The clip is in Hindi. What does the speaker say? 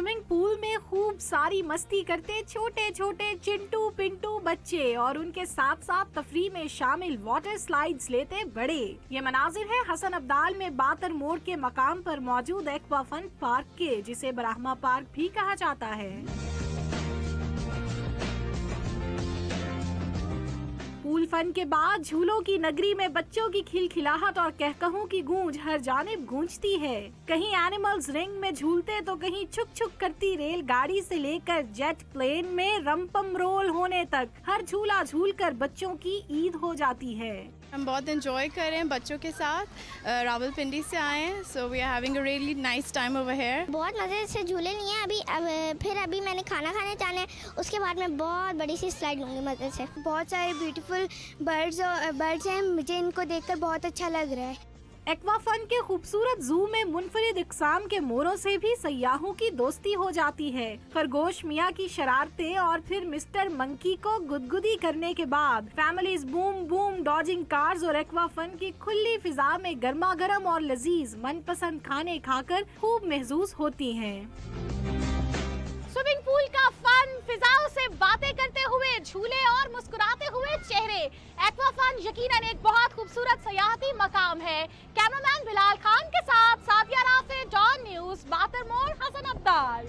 स्विमिंग पूल में खूब सारी मस्ती करते छोटे छोटे चिंटू पिंटू बच्चे और उनके साथ साथ तफरी में शामिल वाटर स्लाइड्स लेते बड़े। ये मनाजिर है हसन अब्दाल में बातर मोड़ के मकाम पर मौजूद एक्वा फन पार्क के, जिसे ब्राह्मा पार्क भी कहा जाता है। पूल फन के बाद झूलों की नगरी में बच्चों की खिलखिलाहट और कहकहों की गूंज हर जानिब गूंजती है। कहीं एनिमल्स रिंग में झूलते तो कहीं छुक छुक करती रेलगाड़ी से लेकर जेट प्लेन में रंपम रोल होने तक हर झूला झूलकर बच्चों की ईद हो जाती है। हम बहुत एंजॉय कर रहे हैं बच्चों के साथ। रावलपिंडी से आए हैं, so we are having a really nice time over here. बहुत मज़े से झूले लिए हैं। अभी मैंने खाना खाने जाना है, उसके बाद मैं बहुत बड़ी सी स्लाइड लूँगी मज़े से। बहुत सारे ब्यूटीफुल बर्ड्स हैं, मुझे इनको देखकर बहुत अच्छा लग रहा है। एक्वा फन के खूबसूरत जू में मुनफरिद इकसाम के मोरों से भी सयाहों की दोस्ती हो जाती है। खरगोश मियाँ की शरारतें और फिर मिस्टर मंकी को गुदगुदी करने के बाद families boom boom dodging cars और एक्वा फन की खुली फिजा में गर्मा गर्म और लजीज मनपसंद खाने खाकर खूब महसूस होती हैं। स्विमिंग पूल का फन, फिजाओं से बातें करते हुए झूले और मुस्कुराते हुए चेहरे। एक्वा फन यकीनन एक बहुत खूबसूरत सयाहती मकाम है। कैमरामैन बिलाल खान के साथ सादिया राफे, डॉन न्यूज़, बातर मोड़, हसन अब्दाल।